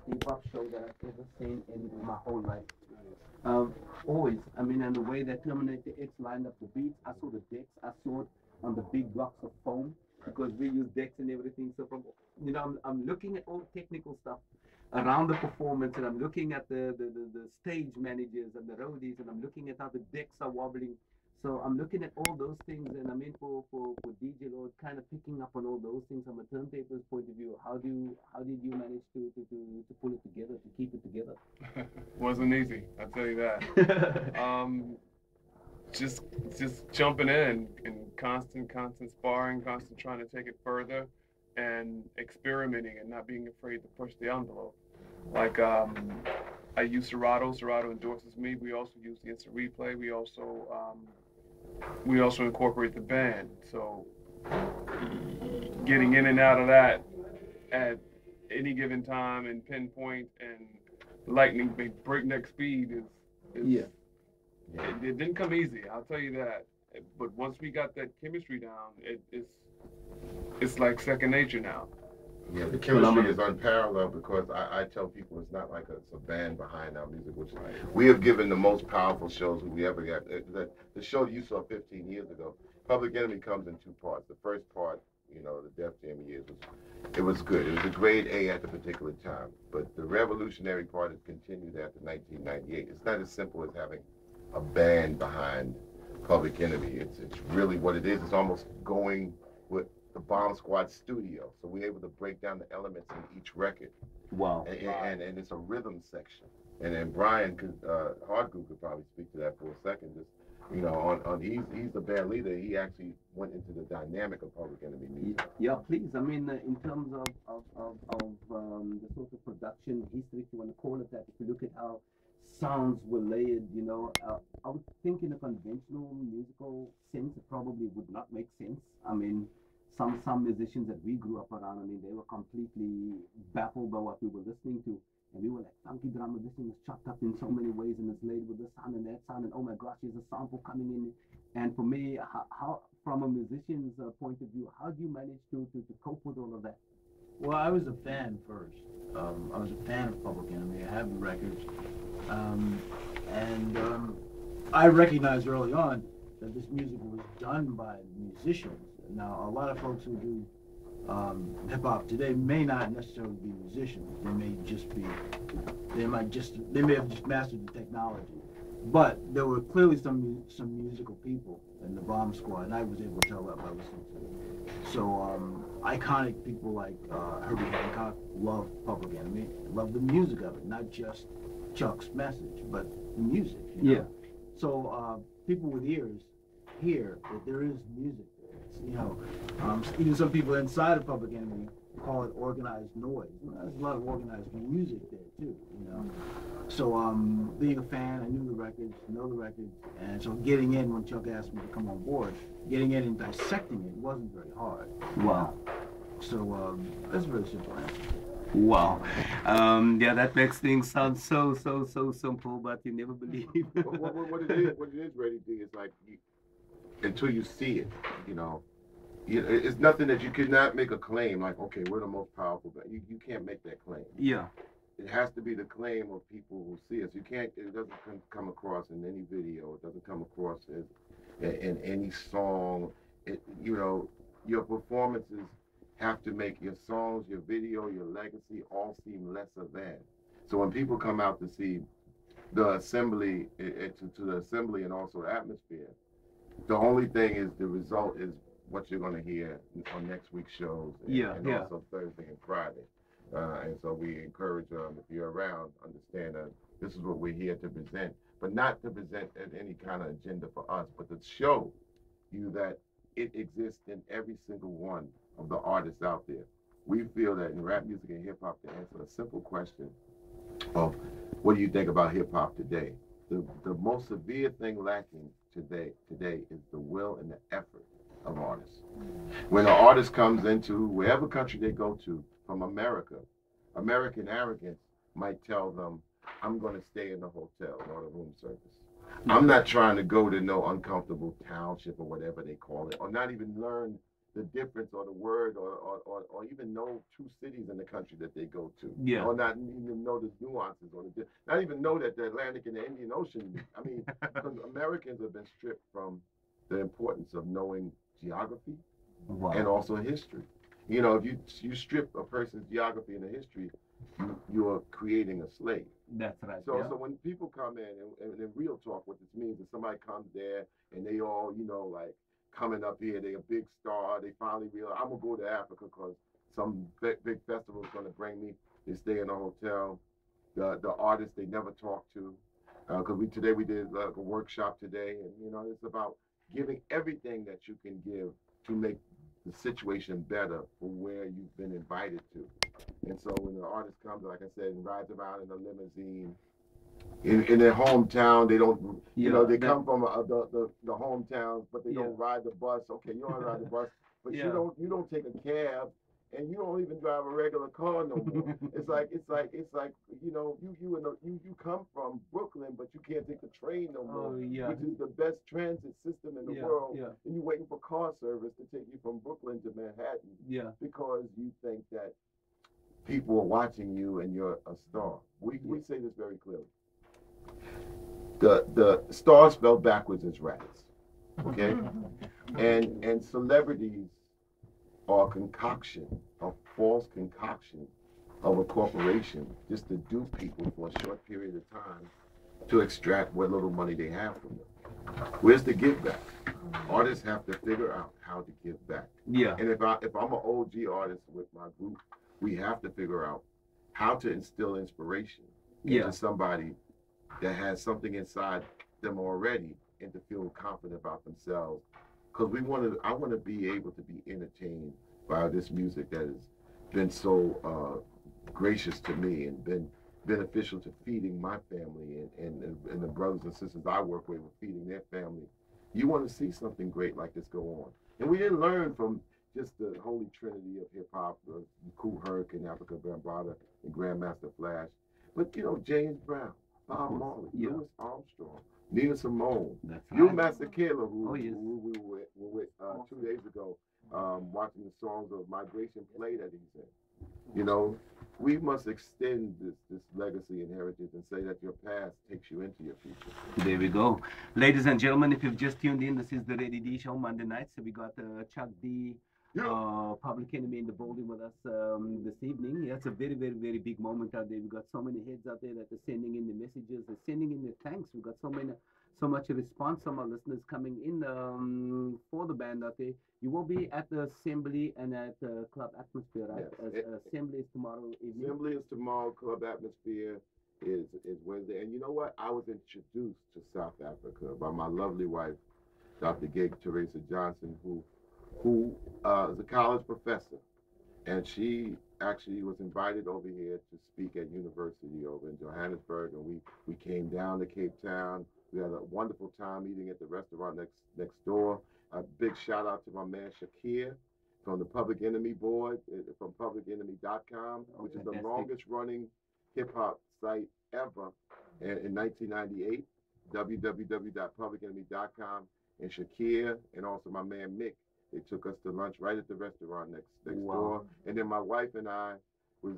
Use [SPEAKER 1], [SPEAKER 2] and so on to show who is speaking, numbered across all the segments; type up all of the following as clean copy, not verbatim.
[SPEAKER 1] hip-hop show that I've ever seen in my whole life. Um, Always. I mean, and the way that Terminator X lined up the beats, I saw the decks, I saw it on the big blocks of foam because we use decks and everything. So from, I'm looking at all technical stuff around the performance, and I'm looking at the stage managers and the roadies, and I'm looking at how the decks are wobbling. So I'm looking at all those things, and I mean for DJ Lord, kind of picking up on all those things from a turntable's point of view. How did you manage to pull it together, to keep it together?
[SPEAKER 2] Wasn't easy, I'll tell you that. Just just jumping in and constant sparring, constant trying to take it further, and experimenting and not being afraid to push the envelope. Like I use Serato. Serato endorses me. We also use the instant replay. We also incorporate the band. So getting in and out of that at any given time and pinpoint and lightning breakneck speed is
[SPEAKER 1] Yeah.
[SPEAKER 2] it didn't come easy. I'll tell you that. But once we got that chemistry down, it's like second nature now.
[SPEAKER 3] Yeah, the chemistry is unparalleled because I tell people it's not like it's a band behind our music, which we have given the most powerful shows we ever got. The show you saw 15 years ago, Public Enemy comes in two parts. The first part, the Def Jam years, it was good. It was a grade A at the particular time. But the revolutionary part has continued after 1998. It's not as simple as having a band behind Public Enemy. It's really what it is. It's almost going with the Bomb Squad studio. So we're able to break down the elements in each record.
[SPEAKER 1] Wow.
[SPEAKER 3] And it's a rhythm section. And then Brian Hardgood could probably speak to that for a second. Just he's the band leader. He actually went into the dynamic of Public Enemy music.
[SPEAKER 1] Yeah, please. I mean, in terms of the sort of production history, if you want to call it that, if you look at how sounds were layered, I would think in a conventional musical sense, it probably would not make sense. I mean, some musicians that we grew up around, I mean, they were completely baffled by what we were listening to. And we were like, funky drama, this thing is chopped up in so many ways and it's laid with this sound and that sound, and oh my gosh, there's a sample coming in. And for me, how from a musician's point of view, how do you manage to cope with all of that?
[SPEAKER 4] Well, I was a fan first. I was a fan of Public Enemy. I have the records. And I recognized early on that this music was done by musicians. Now, a lot of folks who do hip-hop today may not necessarily be musicians. They may have just mastered the technology. But there were clearly some musical people in the Bomb Squad, and I was able to tell that by listening to them. So iconic people like Herbie Hancock loved Public Enemy, loved the music of it, not just Chuck's message, but the music.
[SPEAKER 1] Yeah.
[SPEAKER 4] So people with ears hear that there is music there. Even some people inside of Public Enemy call it organized noise. There's a lot of organized music there too. So being a fan, I knew the records, know the records, and so getting in when Chuck asked me to come on board, getting in and dissecting it wasn't very hard.
[SPEAKER 1] Wow.
[SPEAKER 4] So that's a very simple answer.
[SPEAKER 1] Wow. Yeah, that makes things sound so simple, but you never believe.
[SPEAKER 3] what it is, Ready D, is like until you see it, it's nothing that you could not make a claim like, okay, we're the most powerful, but you can't make that claim.
[SPEAKER 1] Yeah.
[SPEAKER 3] It has to be the claim of people who see us. It doesn't come across in any video. It doesn't come across in any song. Your performances have to make your songs, your video, your legacy all seem lesser than. So when people come out to see the assembly, to the assembly and also the atmosphere, the only thing is the result is what you're going to hear on next week's shows and also Thursday and Friday. And so we encourage if you're around, understand that this is what we're here to present, but not to present any kind of agenda for us, but to show you that it exists in every single one of the artists out there. We feel that in rap music and hip hop, to answer a simple question of what do you think about hip hop today, the most severe thing lacking today is the will and the effort of artists. When an artist comes into wherever country they go to from America, American arrogance might tell them, I'm going to stay in the hotel or the room service. I'm not trying to go to no uncomfortable township or whatever they call it, or not even learn the difference or the word or even know two cities in the country that they go to.
[SPEAKER 1] Yeah.
[SPEAKER 3] Or not even know the nuances or not even know that the Atlantic and the Indian Ocean. I mean, because Americans have been stripped from the importance of knowing geography
[SPEAKER 1] Wow.
[SPEAKER 3] and also history. You know, if you strip a person's geography and the history, you are creating a slave.
[SPEAKER 1] That's right.
[SPEAKER 3] So
[SPEAKER 1] Yeah.
[SPEAKER 3] so when people come in and in real talk, what this means is somebody comes there and they all, you know, like coming up here, they a big star, they finally realize I'm gonna go to Africa because some big festival is gonna bring me. They stay in a hotel. The artists they never talk to, because today we did a workshop today, and you know it's about giving everything that you can give to make the situation better for where you've been invited to. And so when the artist comes, like I said, and rides around in a limousine, in their hometown, they don't, you know, they come from the hometowns, but they don't ride the bus. Okay, you don't ride the bus, but you don't take a cab, and you don't even drive a regular car no more. It's like you know you come from Brooklyn, but you can't take the train no more, which is the best transit system in the world. And you're waiting for car service to take you from Brooklyn to Manhattan, because you think that people are watching you and you're a star. We say this very clearly. The star spelled backwards is rats, okay? And celebrities are a concoction, a false concoction of a corporation just to dupe people for a short period of time to extract what little money they have from them. Where's the give back? Artists have to figure out how to give back.
[SPEAKER 1] Yeah.
[SPEAKER 3] And if I'm an OG artist with my group, we have to figure out how to instill inspiration into somebody that has something inside them already and to feel confident about themselves. Because I want to be able to be entertained by this music that has been so gracious to me and been beneficial to feeding my family and the brothers and sisters I work with feeding their family. You want to see something great like this go on. And we didn't learn from just the holy trinity of hip hop, Kool Herc and Africa Bambaataa and Grandmaster Flash, but you know, James Brown, Bob Marley, Louis Armstrong, Nina Simone, you Master Kayla, who we were with 2 days ago, watching the songs of Migration play that he's in. You know, we must extend this legacy and heritage and say that your past takes you into your future.
[SPEAKER 1] There we go. Ladies and gentlemen, if you've just tuned in, this is the Ready D Show Monday night. So we got Chuck D, Public Enemy in the building with us this evening. Yeah, it's a very, very, very big moment out there. We've got so many heads out there that are sending in the messages, they're sending in their thanks. We've got so much response from our listeners coming in for the band out there. You will be at the Assembly and at Club Atmosphere, right?
[SPEAKER 3] Yes.
[SPEAKER 1] Assembly is tomorrow evening.
[SPEAKER 3] Assembly is tomorrow. Club Atmosphere is Wednesday. And you know what? I was introduced to South Africa by my lovely wife, Dr. Gay Teresa Johnson, who is a college professor. And she actually was invited over here to speak at university over in Johannesburg. And we came down to Cape Town. We had a wonderful time eating at the restaurant next door. A big shout out to my man Shakir from the Public Enemy board, from publicenemy.com, which is the longest running hip hop site ever in 1998, www.publicenemy.com. And Shakir and also my man Mick, they took us to lunch right at the restaurant next door. And then my wife and I we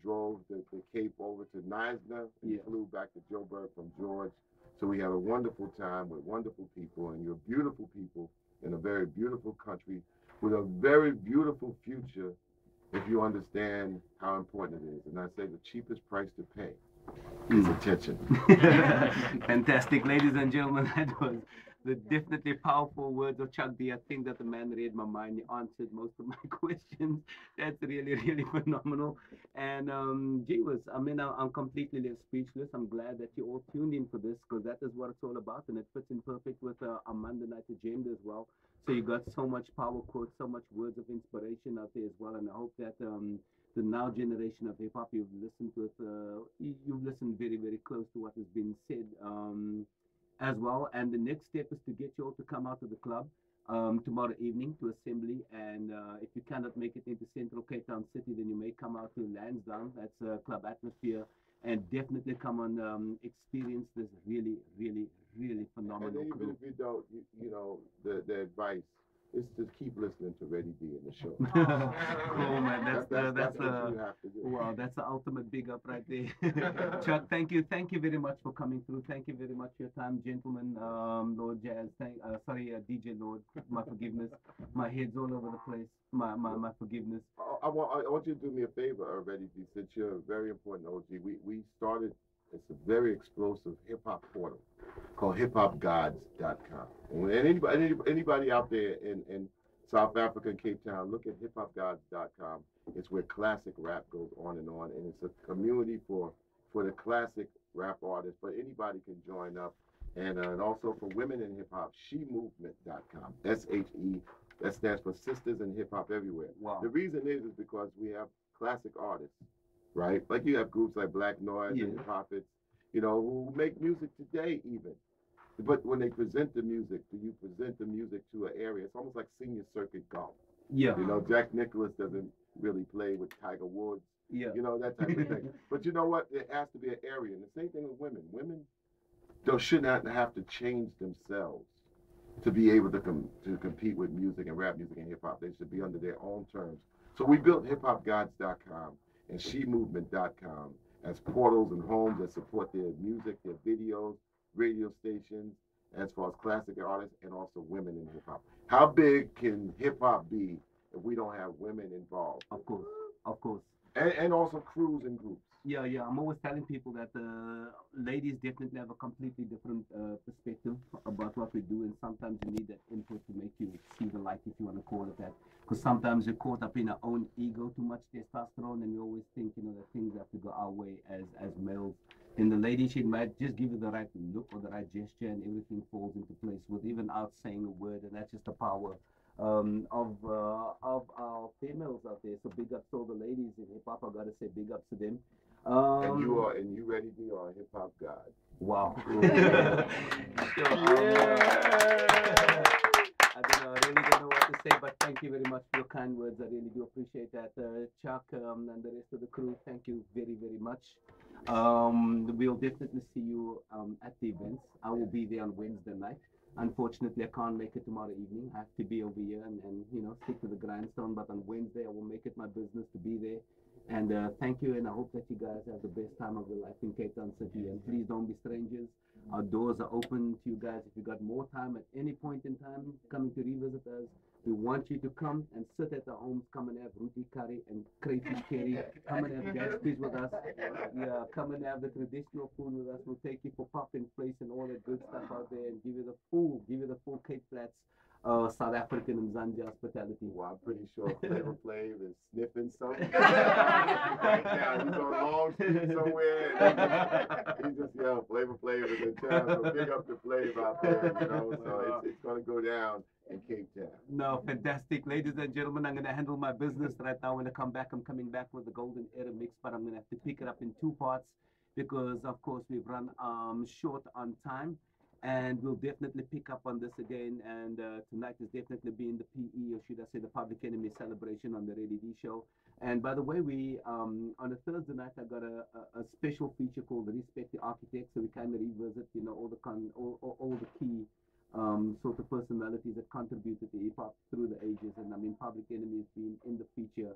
[SPEAKER 3] drove the Cape over to Knysna and flew back to Joburg from George. So we had a wonderful time with wonderful people, and you're beautiful people in a very beautiful country with a very beautiful future if you understand how important it is. And I say the cheapest price to pay is attention.
[SPEAKER 1] Fantastic. Ladies and gentlemen, that was the definitely powerful words of Chuck D. I think that the man read my mind. He answered most of my questions. That's really, really phenomenal. And gee whiz, I mean, I'm completely left speechless. I'm glad that you all tuned in for this because that is what it's all about. And it fits in perfect with our Monday night agenda as well. So you got so much power quotes, so much words of inspiration out there as well. And I hope that the now generation of hip hop you've listened very, very close to what has been said as well. And the next step is to get you all to come out to the club tomorrow evening to Assembly. And if you cannot make it into Central Cape Town City, then you may come out to Lansdowne. That's Club Atmosphere. And definitely come on experience this really, really, really phenomenal
[SPEAKER 3] And even if you don't, you know, the advice It's just keep listening to Ready D in the show.
[SPEAKER 1] Cool, man. That's
[SPEAKER 3] what you have to do.
[SPEAKER 1] wow, that's the ultimate big up right there. Chuck, thank you very much for coming through. Thank you very much for your time, gentlemen. Lord Jazz, DJ Lord, my forgiveness. My head's all over the place. My forgiveness.
[SPEAKER 3] I want you to do me a favor, Ready D, since you're a very important OG. We started. It's a very explosive hip hop portal called hiphopgods.com. And when anybody out there in South Africa and Cape Town, look at hiphopgods.com. It's where classic rap goes on, and it's a community for the classic rap artists, but anybody can join up. And also for women in hip hop, shemovement.com. SHE. That stands for Sisters in Hip Hop Everywhere.
[SPEAKER 1] Wow.
[SPEAKER 3] The reason is because we have classic artists, right? Like you have groups like Black Noise and the Prophets, who make music today even. But when they present the music, you present the music to an area. It's almost like senior circuit golf.
[SPEAKER 1] Yeah.
[SPEAKER 3] Jack Nicklaus doesn't really play with Tiger Woods.
[SPEAKER 1] Yeah.
[SPEAKER 3] That type of thing. But you know what? There has to be an area. And the same thing with women. Women should not have to change themselves to be able to compete with music and rap music and hip hop. They should be under their own terms. So we built hiphopgods.com and shemovement.com as portals and homes that support their music, their videos, radio stations, as far as classic artists and also women in hip hop. How big can hip hop be if we don't have women involved?
[SPEAKER 1] Of course.
[SPEAKER 3] And also crews and groups.
[SPEAKER 1] Yeah. I'm always telling people that ladies definitely have a completely different perspective about what we do, and sometimes you need that input to make you see the light, if you want to call it that. Because sometimes you're caught up in our own ego, too much testosterone, and we always think, that things have to go our way as males. And the lady, she might just give you the right look or the right gesture, and everything falls into place with even out saying a word, and that's just the power of our females out there. So big ups to all the ladies in hip hop. I gotta say big ups to them.
[SPEAKER 3] And you Ready D are a hip hop god.
[SPEAKER 1] Wow. I really don't know what to say, but thank you very much for your kind words. I really do appreciate that. Chuck and the rest of the crew, thank you very, very much. We'll definitely see you at the events. I will be there on Wednesday night. Unfortunately, I can't make it tomorrow evening. I have to be over here and stick to the grindstone. But on Wednesday, I will make it my business to be there. And thank you, and I hope that you guys have the best time of your life in Cape Town City. And please don't be strangers. Our doors are open to you guys. If you got more time at any point in time coming to revisit us, we want you to come and sit at the homes. Come and have roti curry and crayfish curry. Come and have gas fish with us. Yeah, come and have the traditional food with us. We'll take you for puffin place and all that good stuff out there, and give you the full Cape Flats South African and Zambia hospitality.
[SPEAKER 3] Well, I'm pretty sure Flavor Flav is sniffing something right now. He's on Long Street somewhere. He's just Flavor Flav is in town. So big up to Flav out there, So it's going to go down in Cape Town.
[SPEAKER 1] No, fantastic. Ladies and gentlemen, I'm going to handle my business right now. When I come back, I'm coming back with the Golden Era mix, but I'm going to have to pick it up in two parts because, of course, we've run short on time. And we'll definitely pick up on this again. And tonight is definitely being the PE, or should I say the Public Enemy celebration on the Ready D show. And by the way, we on a Thursday night, I got a special feature called Respect the Architect. So we kind of revisit, all the key sort of personalities that contributed to hip hop through the ages. And I mean, Public Enemy has been in the feature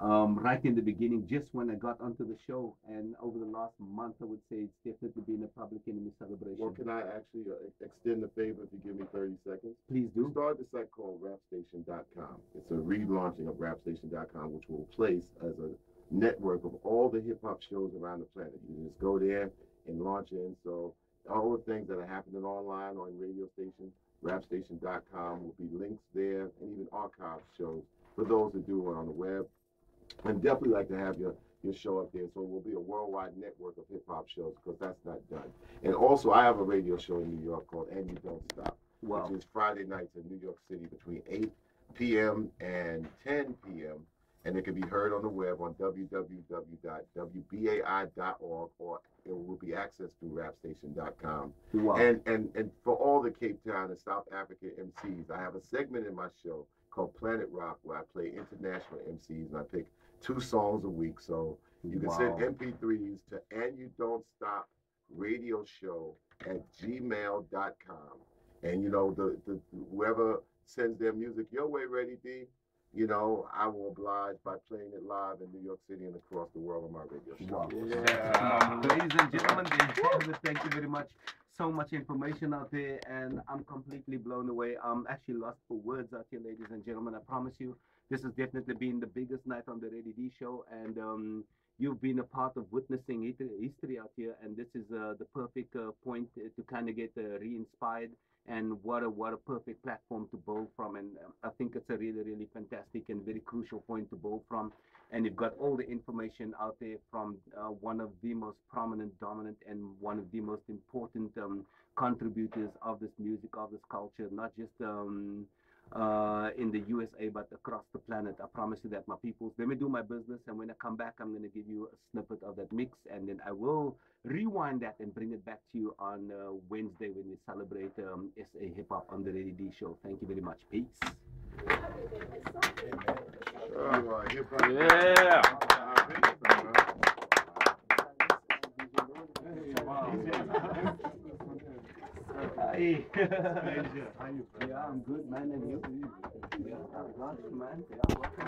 [SPEAKER 1] right in the beginning, just when I got onto the show, and over the last month, I would say it's definitely been a Public Enemy celebration.
[SPEAKER 3] Well, can I actually extend the favor if you give me 30 seconds?
[SPEAKER 1] Please do.
[SPEAKER 3] We started a site called rapstation.com. It's a relaunching of rapstation.com, which will place as a network of all the hip-hop shows around the planet. You can just go there and launch in. So all the things that are happening online or in radio stations, rapstation.com will be links there, and even archive shows for those that do it on the web. And definitely like to have your show up there. So it will be a worldwide network of hip-hop shows, because that's not done. And also, I have a radio show in New York called And You Don't Stop, which is Friday nights in New York City between 8 p.m. and 10 p.m. And it can be heard on the web on www.wbai.org, or it will be accessed through rapstation.com.
[SPEAKER 1] Wow.
[SPEAKER 3] And for all the Cape Town and South Africa MCs, I have a segment in my show called Planet Rock, where I play international MCs, and I pick 2 songs a week. So you can send MP3s to And You Don't Stop Radio Show at gmail.com. And the whoever sends their music your way, Ready D, you know, I will oblige by playing it live in New York City and across the world on my radio show.
[SPEAKER 1] Wow.
[SPEAKER 2] Yeah.
[SPEAKER 1] Ladies and gentlemen, thank you very much. So much information out there, and I'm completely blown away. I'm actually lost for words out here, ladies and gentlemen. I promise you, this has definitely been the biggest night on the Ready D show, and you've been a part of witnessing history out here, and this is the perfect point to kind of get re-inspired. And what a perfect platform to build from, and I think it's a really fantastic and very crucial point to build from. And you've got all the information out there from one of the most prominent, dominant, and one of the most important contributors of this music, of this culture, not just in the USA, but across the planet. I promise you that, my peoples. Let me do my business, and when I come back, I'm going to give you a snippet of that mix, and then I will rewind that and bring it back to you on Wednesday when we celebrate SA Hip Hop on the Ready D show. Thank you very much. Peace.
[SPEAKER 2] Yeah.
[SPEAKER 1] Hi. Yeah, I'm good, man, and you? Yeah, I'm glad, man. Yeah, welcome.